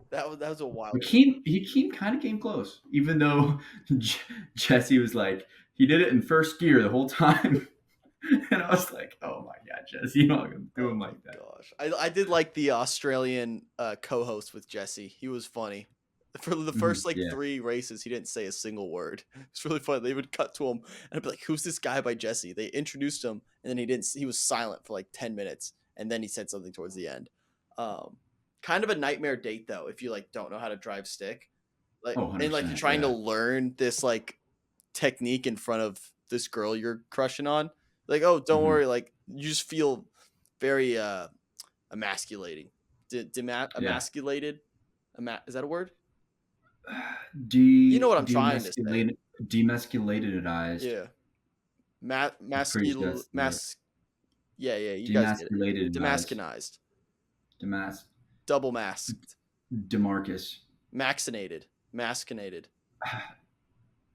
But that was a wild. He kind of came close, even though Jesse was like, he did it in first gear the whole time. And I was like, oh my God, Jesse, you're not gonna do him like that. Gosh, I did like the Australian co-host with Jesse. He was funny. For the first 3 races, he didn't say a single word. It's really funny. They would cut to him, and I'd be like, "Who's this guy by Jesse?" They introduced him, and then he was silent for like 10 minutes, and then he said something towards the end. Kind of a nightmare date though, if you like don't know how to drive stick. like, Oh, and like 100%, you're trying to yeah. learn this like technique in front of this girl you're crushing on. Like, oh, don't Mhm. worry. Like, you just feel very emasculating. Emasculated. Is that a word? You know what I'm trying to say. Demasculatedized. Yeah. Pretty sure that's the word. Yeah, you guys get it. Demasculatedized. Demaskinized. Double masked. Demarcus. Mascinated.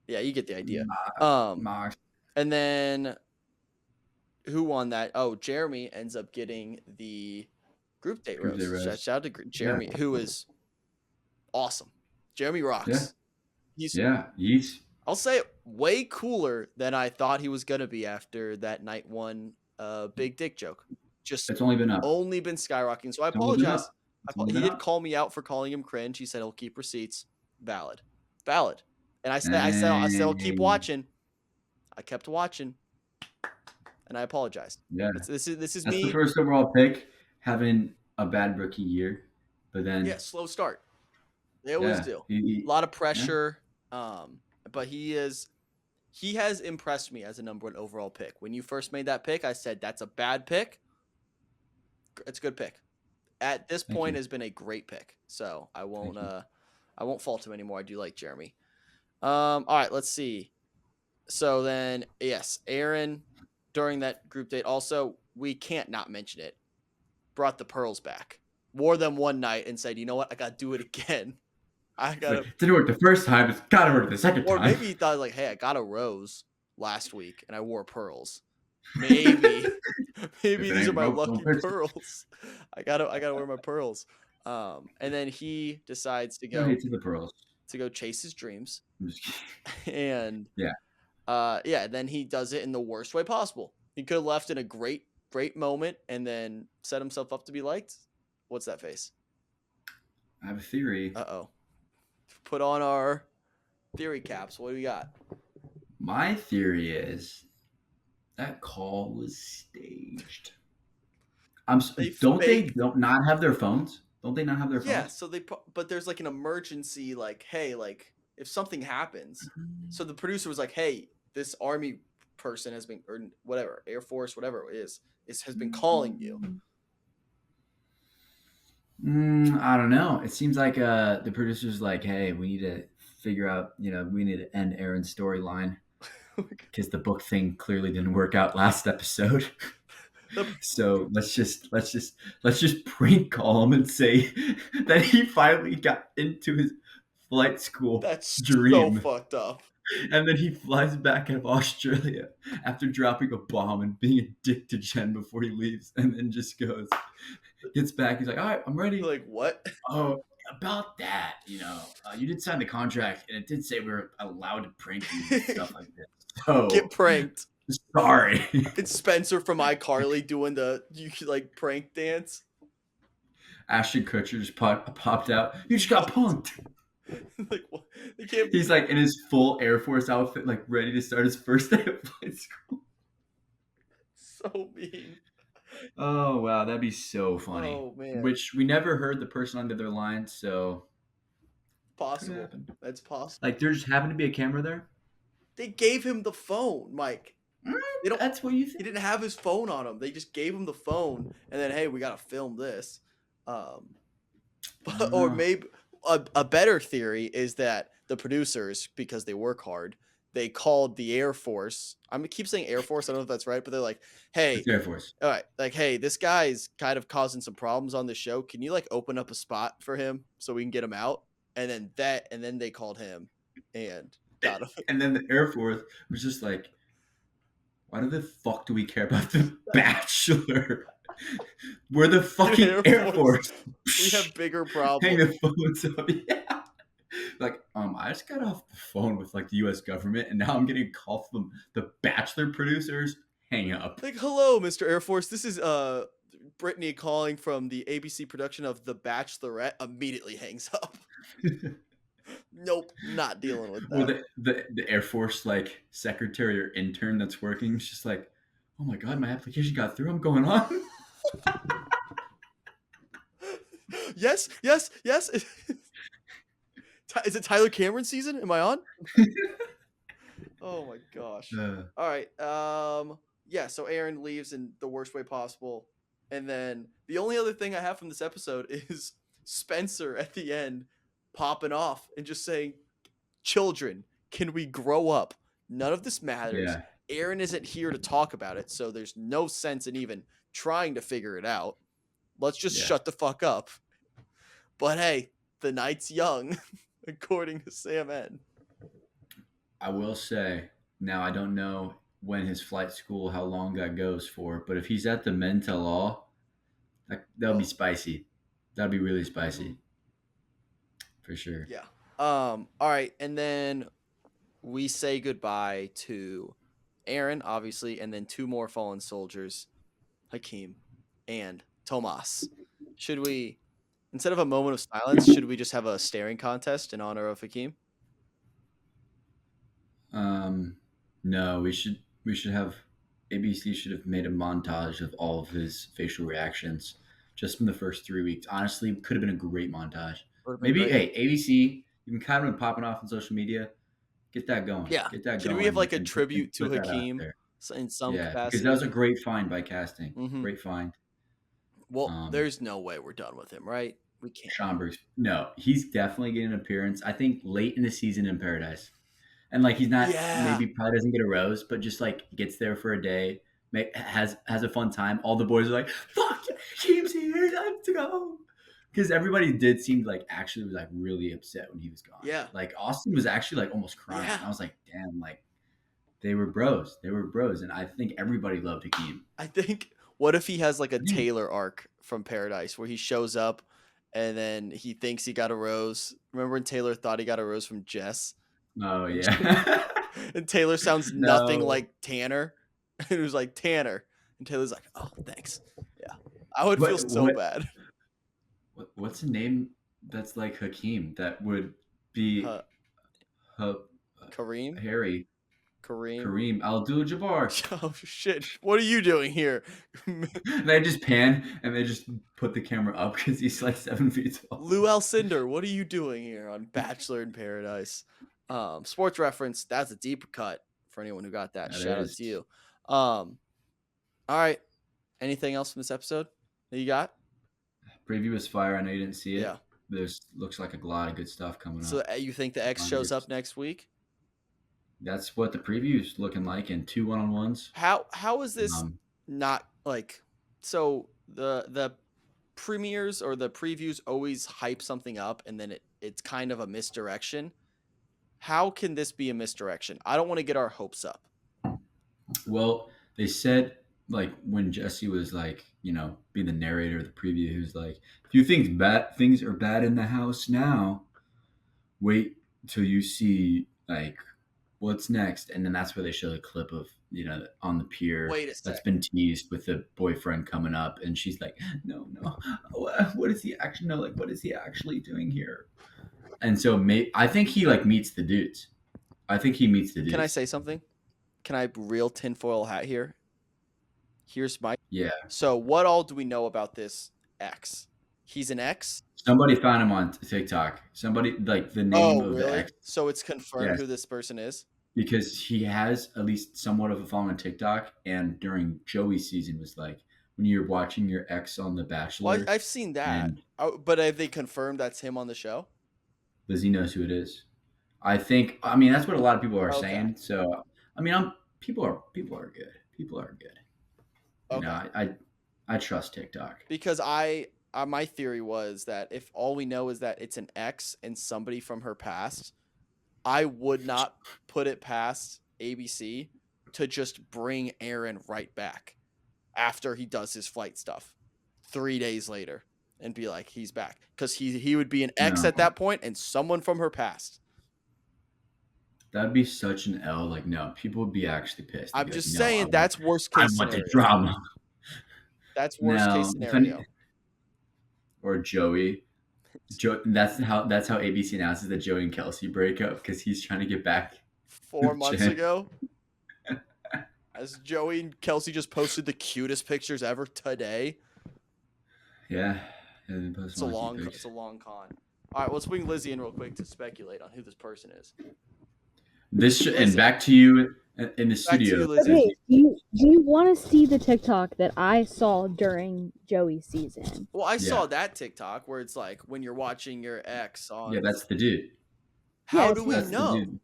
Yeah, you get the idea. Mox. And then who won that? Oh, Jeremy ends up getting the group date roast. Shout out to Jeremy, who is awesome. Jeremy rocks. Yeah. I'll say it, way cooler than I thought he was gonna be after that night one big dick joke. Just It's only been up. Only been skyrocketing. So I It's only been apologize. up. He did call me out for calling him cringe. He said he'll keep receipts. Valid. And I said I'll keep watching. I kept watching. And I apologized. Yeah. This is That's me. the first overall pick, having a bad rookie year, but then slow start. They always do. A lot of pressure. But he has impressed me as a number 1 overall pick. When you first made that pick, I said that's a bad pick. It's a good pick. At this point, has been a great pick. So I won't fault him anymore. I do like Jeremy. All right, let's see. So then, yes, Aaron, during that group date, also, we can't not mention it, brought the pearls back. Wore them one night and said, you know what? I got to do it again. Didn't work the first time. It's got to work the second time. Or maybe he thought, like, hey, I got a rose last week and I wore pearls. Maybe these are my lucky pearls. I gotta wear my pearls. And then he decides to go to the pearls to go chase his dreams. And then he does it in the worst way possible. He could have left in a great moment and then set himself up to be liked. What's that face? I have a theory. Uh-oh. Put on our theory caps. What do we got? My theory is that call was staged. Don't they not have their phones? Don't they not have their phones? Yeah, so but there's like an emergency, like, hey, like if something happens. So the producer was like, hey, this army person has been, or whatever, Air Force, whatever it is has been calling you. I don't know. It seems like the producer's like, hey, we need to figure out, we need to end Aaron's storyline because the book thing clearly didn't work out last episode. So let's just prank call him and say that he finally got into his flight school. That's dream. So fucked up. And then he flies back out of Australia after dropping a bomb and being a dick to Jenn before he leaves, and then just gets back. He's like, all right, I'm ready. Like, what? Oh, about that, you did sign the contract, and it did say we were allowed to prank you and stuff like that. So get pranked. Sorry. It's Spencer from iCarly doing the prank dance. Ashton Kutcher just popped out. You just got punked. Like, what? He's like in his full Air Force outfit, like ready to start his first day of flight school. So mean. Oh wow, that'd be so funny. Oh man. Which we never heard the person on the other line, so possible. That's possible. Like there just happened to be a camera there. They gave him the phone, Mike. That's what you think. He didn't have his phone on him. They just gave him the phone, and then hey, we gotta film this. Or maybe a better theory is that the producers, because they work hard, they called the Air Force. I'm gonna keep saying Air Force. I don't know if that's right, but they're like, hey, it's Air Force. All right, like, hey, this guy's kind of causing some problems on the show. Can you open up a spot for him so we can get him out? And then they called him and got him. And then the Air Force was just like, why the fuck do we care about the Bachelor? We're the fucking Air Force. We have bigger problems. Hang the phones up. Yeah. Like, I just got off the phone with the U.S. government, and now I'm getting a call from the Bachelor producers. Hang up. Like, hello, Mr. Air Force. This is Brittany calling from the ABC production of The Bachelorette. Immediately hangs up. Nope, not dealing with that. Or the Air Force secretary or intern that's working is just like, oh my god, my application got through. I'm going on. Yes. Is it Tyler Cameron season? Am I on? Oh my gosh. All right. Yeah, so Aaron leaves in the worst way possible. And then the only other thing I have from this episode is Spencer at the end popping off and just saying, "Children, can we grow up? None of this matters. Yeah. Aaron isn't here to talk about it, so there's no sense in even trying to figure it out. Let's just shut the fuck up." But hey, the night's young, according to Sam N. I will say, now I don't know when his flight school, how long that goes for, but if he's at the Men Tell All, that'll be spicy. That'll be really spicy. For sure. Yeah. All right, and then we say goodbye to Aaron, obviously, and then 2 more fallen soldiers, Hakeem and Tomas. Should we, instead of a moment of silence, should we just have a staring contest in honor of Hakeem? No, we should have, ABC should have made a montage of all of his facial reactions just from the first 3 weeks. Honestly, could have been a great montage. Maybe, hey, ABC, you've been kind of been popping off on social media. Get that going. Yeah. Get that Can going. we have like a and tribute to put that out Hakeem there. in some Yeah, capacity? because that was a great find by casting. Mhm. Great find. Well, there's no way we're done with him, right? We can't. Schomburg's. No, he's definitely getting an appearance. I think late in the season in Paradise. And like he's not maybe probably doesn't get a rose, but just like gets there for a day, has a fun time. All the boys are like, "Fuck, Hakeem's here, let's go." Because everybody did seem like actually was like really upset when he was gone. Yeah. Like Austin was actually like almost crying. Yeah. I was like, damn, like they were bros. They were bros. And I think everybody loved Hakeem. I think, what if he has like a Taylor arc from Paradise where he shows up and then he thinks he got a rose? Remember when Taylor thought he got a rose from Jess? Oh, yeah. And Taylor sounds nothing No. like Tanner. And it was like, "Tanner." And Taylor's like, "Oh, thanks." Yeah. I would feel so bad. What's the name that's like Hakeem that would be Kareem? Harry? Kareem? Kareem Abdul-Jabbar. Oh, shit. What are you doing here? They just pan and they just put the camera up because he's like 7 feet tall. Lou Alcindor, what are you doing here on Bachelor in Paradise? Sports reference, that's a deep cut for anyone who got that. That Shout out is. to you. All right. Anything else from this episode that you got? Preview was fire. I know you didn't see it. Yeah. There's looks like a lot of good stuff coming So up. you think the X shows up next week? That's what the preview is looking like in 2 one-on-ones. How is this not like, so the premieres or the previews always hype something up and then it's kind of a misdirection. How can this be a misdirection? I don't want to get our hopes up. Well, they said like when Jesse was like, being the narrator of the preview, he was like, if you think things are bad in the house now, wait till you see like what's next. And then that's where they show the clip of, on the pier that's been teased with the boyfriend coming up. And she's like, no, what is he actually, what is he actually doing here? And so I think he like meets the dudes. Can I say something? Can I real tinfoil hat here? Here's my... Yeah. So what all do we know about this X? He's an X? Somebody found him on TikTok. Somebody, like the name of the X. So it's confirmed who this person is? Because he has at least somewhat of a following on TikTok. And during Joey's season was like, when you're watching your ex on The Bachelor. Well, I've seen that. But have they confirmed that's him on the show? Lizzie knows who it is. That's what a lot of people are saying. So, people are good. People are good. Okay. I trust TikTok. Because my theory was that if all we know is that it's an ex and somebody from her past, I would not put it past ABC to just bring Aaron right back after he does his flight stuff 3 days later and be like, he's back. Because he would be an ex at that point and someone from her past. That'd be such an L. Like, no, people would be actually pissed. I'm just saying that's worst case scenario. I want the drama. That's worst case scenario. Or Joey. That's how ABC announces that Joey and Kelsey break up because he's trying to get back 4 months ago. As Joey and Kelsey just posted the cutest pictures ever today. Yeah. It's a long con. All right, let's bring Lizzie in real quick to speculate on who this person is. And back to you in the Back to studio. you, Lizzie. Okay, do you want to see the TikTok that I saw during Joey's season? Well, I saw that TikTok where it's like when you're watching your ex on. Yeah, that's the dude. How Yeah, do we That's the know? dude.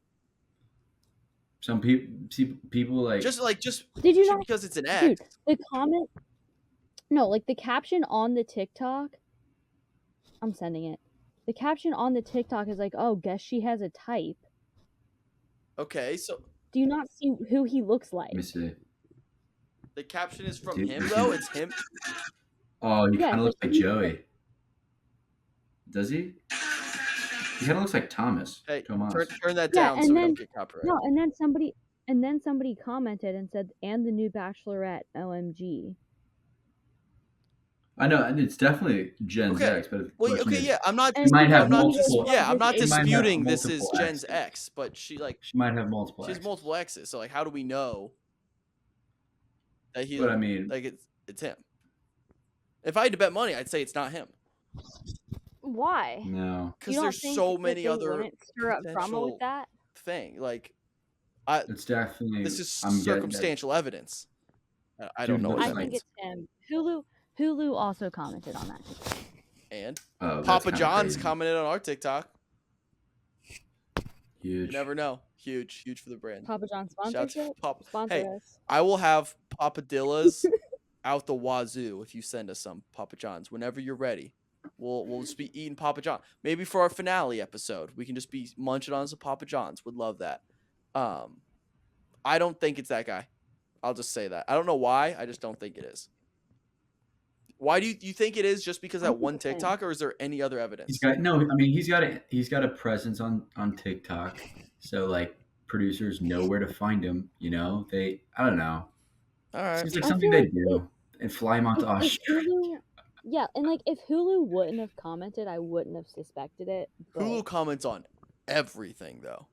Some people like Just Did you not? because it's an Dude, ex. the comment. No, like the caption on the TikTok. I'm sending it. The caption on the TikTok is like, "Oh, guess she has a type." Okay, so Do you not see who he looks like? Let me see. the caption is from Dude, him this though. is- It's him. Oh, he Yeah, kind of looks like he's- Joey. Does he? He kind of looks like Thomas. Hey, Tomas. turn that Yeah, down and so we then don't get copyright. no, and then somebody commented and said, "And the new Bachelorette, OMG." I know, and it's definitely Jen's Okay. ex, but the Well, question okay, is, yeah, I'm not. And might have I'm not multiple- I'm not she might have disputing this is multiple Jen's exes. ex, but she might have multiple. she has exes. multiple exes. So like, how do we know that he? But I mean, like it's him. If I had to bet money, I'd say it's not him Why? no, because You don't there's think so that many they other wouldn't stir up drama potential with that? thing. Like, it's definitely. this is I'm getting that- circumstantial evidence. I don't Dude, know what looks that I think means. it's him. Hulu also commented on that. And Oh, that's Papa kinda John's crazy. commented on our TikTok. You Huge. never know. Huge for the brand. Papa John Shouts sponsorship. Papa. Sponsor Hey, us. I will have papadillas out the wazoo if you send us some Papa John's whenever you're ready. We'll just be eating Papa John. Maybe for our finale episode, we can just be munching on some Papa John's. Would love that. I don't think it's that guy. I'll just say that. I don't know why. I just don't think it is. Why do you think it is? Just because I that think one it's him. TikTok, or is there any other evidence? He's got no. I mean, he's got a presence on TikTok, so like producers know where to find him. You know, I don't know. All right. Seems like I something feel they like do and fly him out to If Australia. Hulu, yeah, and like if Hulu wouldn't have commented, I wouldn't have suspected it. But... Hulu comments on everything though.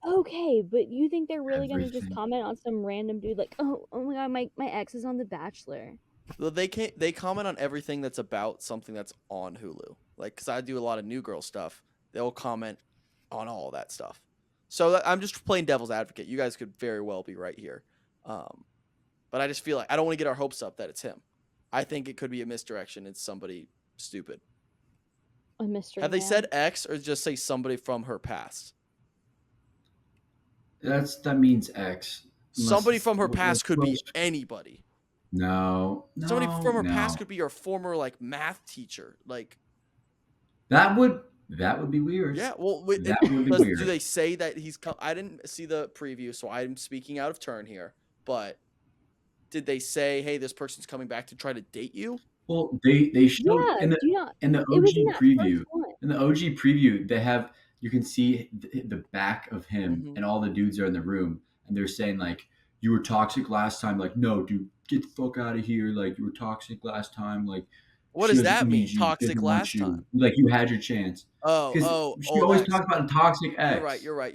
Okay, but you think they're really gonna just Everything. comment on some random dude like, oh my god, my ex is on The Bachelor. Well, they comment on everything that's about something that's on Hulu. Like, cause I do a lot of New Girl stuff. They'll comment on all that stuff. So I'm just playing devil's advocate. You guys could very well be right here. But I just feel like I don't want to get our hopes up that it's him. I think it could be a misdirection. It's somebody stupid. A mystery. Have they man. said X or just say somebody from her past? That means X. Unless Somebody it's- from her what- past could be what- anybody. No. Somebody from her no. past could be our former like math teacher. Like, That would be weird. yeah, well, That would be do weird. they say that he's come? I didn't see the preview, so I'm speaking out of turn here. But did they say, "Hey, this person's coming back to try to date you"? Well, they showed Yeah, in do you not? the It was in OG that preview. first one. In the OG preview, you can see the back of him, Mhm. and all the dudes are in the room, and they're saying like, "You were toxic last time." Like, no, dude, get the fuck out of here. Like, you were toxic last time. Like, What she does doesn't that need mean? you, Toxic doesn't want last you. time? Like, you had your chance. Oh, She always X. talks about a toxic ex. You're right.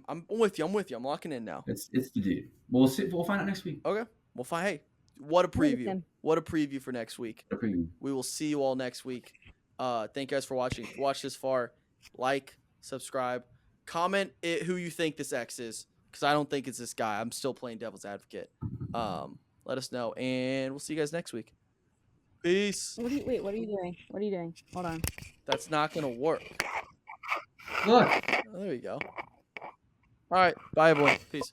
I'm with you. I'm locking in now. It's the dude. We'll see. We'll find out next week. Okay. Well, fine. Hey, what a I think it's preview! him. What a preview for next week. What a preview. We will see you all next week. Thank you guys for watching. If you watched this far, like, subscribe, comment who you think this X is, because I don't think it's this guy. I'm still playing devil's advocate. Let us know, and we'll see you guys next week. Peace. What are you doing? What are you doing? Hold on. That's not gonna work. Look. Oh, there you go. All right. Bye, everyone. Peace.